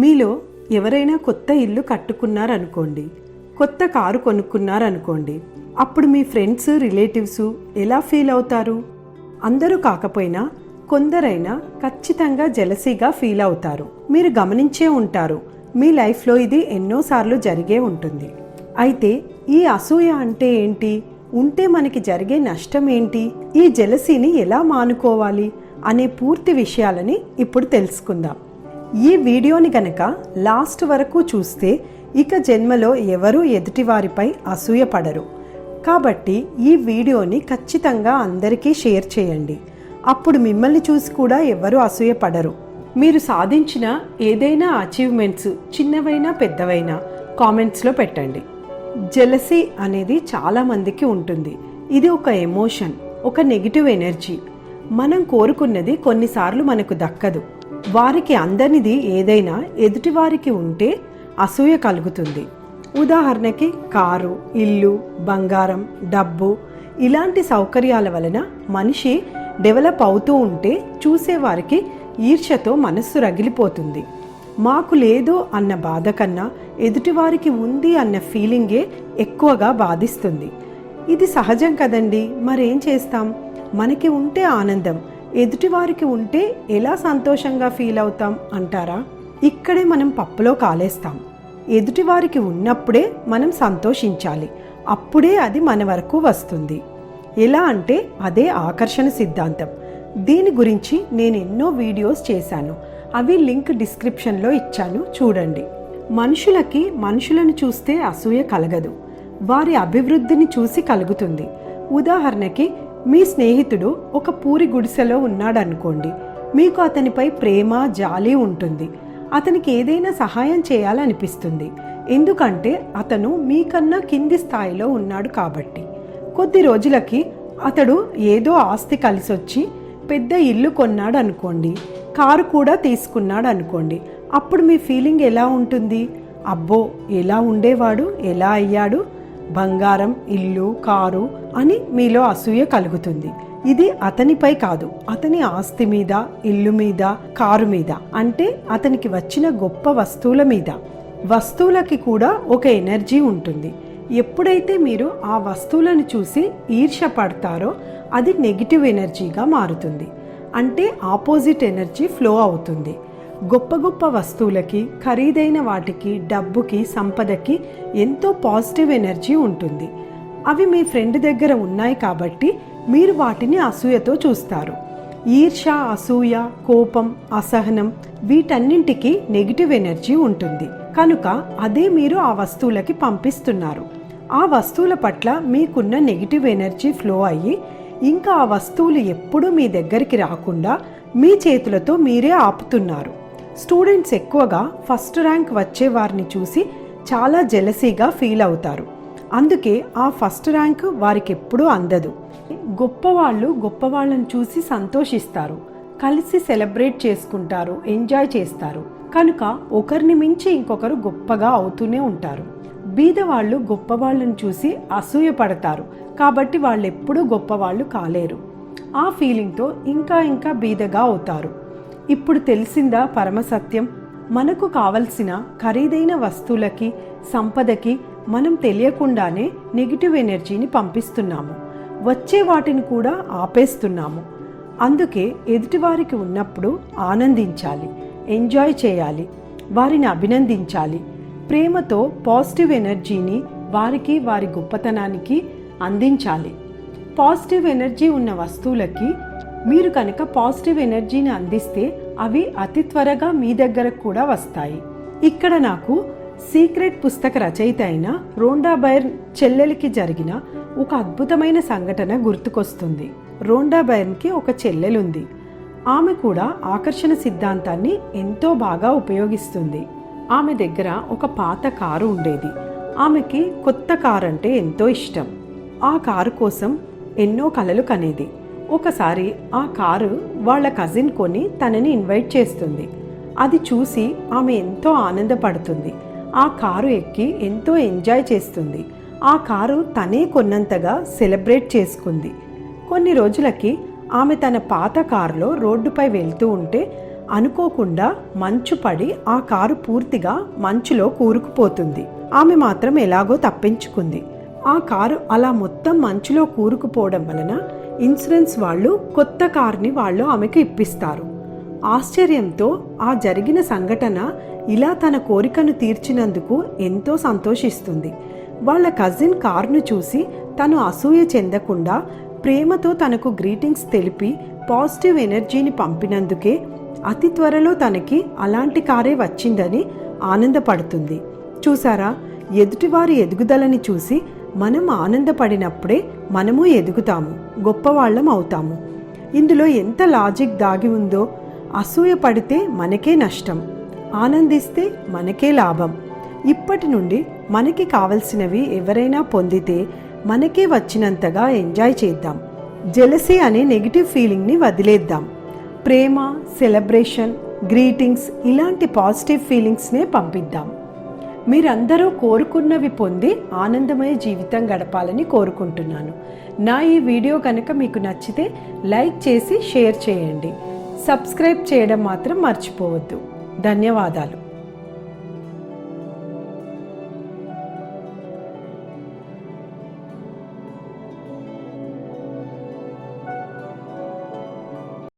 మీలో ఎవరైనా కొత్త ఇల్లు కట్టుకున్నారనుకోండి, కొత్త కారు కొనుక్కున్నారనుకోండి, అప్పుడు మీ ఫ్రెండ్స్, రిలేటివ్స్ ఎలా ఫీల్ అవుతారు? అందరూ కాకపోయినా కొందరైనా ఖచ్చితంగా జెలసీగా ఫీల్ అవుతారు. మీరు గమనించే ఉంటారు, మీ లైఫ్లో ఇది ఎన్నోసార్లు జరిగే ఉంటుంది. అయితే ఈ అసూయ అంటే ఏంటి? ఉంటే మనకి జరిగే నష్టం ఏంటి? ఈ జెలసీని ఎలా మానుకోవాలి అనే పూర్తి విషయాలని ఇప్పుడు తెలుసుకుందాం. ఈ వీడియోని గనక లాస్ట్ వరకు చూస్తే ఇక జన్మలో ఎవరూ ఎదుటివారిపై అసూయ పడరు. కాబట్టి ఈ వీడియోని ఖచ్చితంగా అందరికీ షేర్ చేయండి. అప్పుడు మిమ్మల్ని చూసి కూడా ఎవరు అసూయ పడరు. మీరు సాధించిన ఏదైనా అచీవ్మెంట్స్, చిన్నవైనా పెద్దవైనా, కామెంట్స్లో పెట్టండి. జెలసీ అనేది చాలామందికి ఉంటుంది. ఇది ఒక ఎమోషన్, ఒక నెగిటివ్ ఎనర్జీ. మనం కోరుకున్నది కొన్నిసార్లు మనకు దక్కదు. వారికి అందనిది ఏదైనా ఎదుటివారికి ఉంటే అసూయ కలుగుతుంది. ఉదాహరణకి కారు, ఇల్లు, బంగారం, డబ్బు ఇలాంటి సౌకర్యాల వలన మనిషి డెవలప్ అవుతూ ఉంటే చూసేవారికి ఈర్ష్యతో మనస్సు రగిలిపోతుంది. మాకు లేదు అన్న బాధ కన్నా ఎదుటివారికి ఉంది అన్న ఫీలింగే ఎక్కువగా బాధిస్తుంది. ఇది సహజం కదండి, మరేం చేస్తాం? మనకి ఉంటే ఆనందం, ఎదుటివారికి ఉంటే ఎలా సంతోషంగా ఫీల్ అవుతాం అంటారా? ఇక్కడే మనం పప్పులో కాలేస్తాం. ఎదుటివారికి ఉన్నప్పుడే మనం సంతోషించాలి, అప్పుడే అది మన వరకు వస్తుంది. ఎలా అంటే అదే ఆకర్షణ సిద్ధాంతం. దీని గురించి నేను ఎన్నో వీడియోస్ చేశాను, అవి లింక్ డిస్క్రిప్షన్లో ఇచ్చాను, చూడండి. మనుషులకి మనుషులను చూస్తే అసూయ కలగదు, వారి అభివృద్ధిని చూసి కలుగుతుంది. ఉదాహరణకి మీ స్నేహితుడు ఒక పూరి గుడిసెలో ఉన్నాడనుకోండి, మీకు అతనిపై ప్రేమ, జాలి ఉంటుంది. అతనికి ఏదైనా సహాయం చేయాలనిపిస్తుంది, ఎందుకంటే అతను మీకన్నా కింది స్థాయిలో ఉన్నాడు కాబట్టి. కొద్ది రోజులకి అతడు ఏదో ఆస్తి కలిసొచ్చి పెద్ద ఇల్లు కొన్నాడు అనుకోండి, కారు కూడా తీసుకున్నాడు అనుకోండి. అప్పుడు మీ ఫీలింగ్ ఎలా ఉంటుంది? అబ్బో, ఎలా ఉండేవాడు, ఎలా అయ్యాడు, బంగారం, ఇల్లు, కారు అని మీలో అసూయ కలుగుతుంది. ఇది అతనిపై కాదు, అతని ఆస్తి మీద, ఇల్లు మీద, కారు మీద, అంటే అతనికి వచ్చిన గొప్ప వస్తువుల మీద. వస్తువులకి కూడా ఒక ఎనర్జీ ఉంటుంది. ఎప్పుడైతే మీరు ఆ వస్తువులను చూసి ఈర్ష్య పడతారో అది నెగిటివ్ ఎనర్జీగా మారుతుంది, అంటే ఆపోజిట్ ఎనర్జీ ఫ్లో అవుతుంది. గొప్ప గొప్ప వస్తువులకి, ఖరీదైన వాటికి, డబ్బుకి, సంపదకి ఎంతో పాజిటివ్ ఎనర్జీ ఉంటుంది. అవి మీ ఫ్రెండ్ దగ్గర ఉన్నాయి కాబట్టి మీరు వాటిని అసూయతో చూస్తారు. ఈర్ష, అసూయ, కోపం, అసహనం వీటన్నింటికి నెగిటివ్ ఎనర్జీ ఉంటుంది. కనుక అదే మీరు ఆ వస్తువులకి పంపిస్తున్నారు. ఆ వస్తువుల పట్ల మీకున్న నెగిటివ్ ఎనర్జీ ఫ్లో అయ్యి ఇంకా ఆ వస్తువులు ఎప్పుడూ మీ దగ్గరికి రాకుండా మీ చేతులతో మీరే ఆపుతున్నారు. స్టూడెంట్స్ ఎక్కువగా ఫస్ట్ ర్యాంక్ వచ్చే వారిని చూసి చాలా జెలసీగా ఫీల్ అవుతారు. అందుకే ఆ ఫస్ట్ ర్యాంక్ వారికి ఎప్పుడూ అందదు. గొప్పవాళ్ళు గొప్పవాళ్ళని చూసి సంతోషిస్తారు, కలిసి సెలబ్రేట్ చేసుకుంటారు, ఎంజాయ్ చేస్తారు. కనుక ఒకరిని మించి ఇంకొకరు గొప్పగా అవుతూనే ఉంటారు. బీదవాళ్ళు గొప్పవాళ్ళని చూసి అసూయ పడతారు కాబట్టి వాళ్ళు ఎప్పుడూ గొప్పవాళ్ళు కాలేరు. ఆ ఫీలింగ్తో ఇంకా ఇంకా బీదగా అవుతారు. ఇప్పుడు తెలిసిందా పరమసత్యం? మనకు కావలసిన ఖరీదైన వస్తువులకి, సంపదకి మనం తెలియకుండానే నెగిటివ్ ఎనర్జీని పంపిస్తున్నాము, వచ్చే వాటిని కూడా ఆపేస్తున్నాము. అందుకే ఎదుటివారికి ఉన్నప్పుడు ఆనందించాలి, ఎంజాయ్ చేయాలి, వారిని అభినందించాలి. ప్రేమతో పాజిటివ్ ఎనర్జీని వారికి, వారి గొప్పతనానికి అందించాలి. పాజిటివ్ ఎనర్జీ ఉన్న వస్తువులకి మీరు కనుక పాజిటివ్ ఎనర్జీని అందిస్తే అవి అతి త్వరగా మీ దగ్గరకు కూడా వస్తాయి. ఇక్కడ నాకు సీక్రెట్ పుస్తక రచయిత అయిన రోండా బైర్న్ చెల్లెలికి జరిగిన ఒక అద్భుతమైన సంఘటన గుర్తుకొస్తుంది. రోండా బైర్న్కి ఒక చెల్లెలుంది. ఆమె కూడా ఆకర్షణ సిద్ధాంతాన్ని ఎంతో బాగా ఉపయోగిస్తుంది. ఆమె దగ్గర ఒక పాత కారు ఉండేది. ఆమెకి కొత్త కారు అంటే ఎంతో ఇష్టం. ఆ కారు కోసం ఎన్నో కలలు కనేది. ఒకసారి ఆ కారు వాళ్ళ కజిన్ కొని తనని ఇన్వైట్ చేస్తుంది. అది చూసి ఆమె ఎంతో ఆనందపడుతుంది. ఆ కారు ఎక్కి ఎంతో ఎంజాయ్ చేస్తుంది. ఆ కారు తనే కొన్నంతగా సెలబ్రేట్ చేసుకుంది. కొన్ని రోజులకి ఆమె తన పాత కారులో రోడ్డుపై వెళ్తూ ఉంటే అనుకోకుండా మంచు పడి ఆ కారు పూర్తిగా మంచులో కూరుకుపోతుంది. ఆమె మాత్రం ఎలాగో తప్పించుకుంది. ఆ కారు అలా మొత్తం మంచులో కూరుకుపోవడం వలన ఇన్సూరెన్స్ వాళ్ళు కొత్త కారుని వాళ్ళు ఆమెకు ఇప్పిస్తారు. ఆశ్చర్యంతో ఆ జరిగిన సంఘటన ఇలా తన కోరికను తీర్చినందుకు ఎంతో సంతోషిస్తుంది. వాళ్ళ కజిన్ కారును చూసి తను అసూయ చెందకుండా ప్రేమతో తనకు గ్రీటింగ్స్ తెలిపి పాజిటివ్ ఎనర్జీని పంపినందుకే అతి త్వరలో తనకి అలాంటి కారే వచ్చిందని ఆనందపడుతుంది. చూసారా, ఎదుటివారి ఎదుగుదలని చూసి మనం ఆనందపడినప్పుడే మనము ఎదుగుతాము, గొప్పవాళ్ళం అవుతాము. ఇందులో ఎంత లాజిక్ దాగి ఉందో. అసూయ పడితే మనకే నష్టం, ఆనందిస్తే మనకే లాభం. ఇప్పటి నుండి మనకి కావలసినవి ఎవరైనా పొందితే మనకే వచ్చినంతగా ఎంజాయ్ చేద్దాం. జెలసీ అనే నెగిటివ్ ఫీలింగ్ని వదిలేద్దాం. ప్రేమ, సెలబ్రేషన్, గ్రీటింగ్స్ ఇలాంటి పాజిటివ్ ఫీలింగ్స్నే పంపిద్దాం. మీరందరూ కోరుకున్నవి పొంది ఆనందమయ జీవితం గడపాలని కోరుకుంటున్నాను. నా ఈ వీడియో కనుక మీకు నచ్చితే లైక్ చేసి షేర్ చేయండి. సబ్స్క్రైబ్ చేయడం మాత్రం మర్చిపోవద్దు. ధన్యవాదాలు.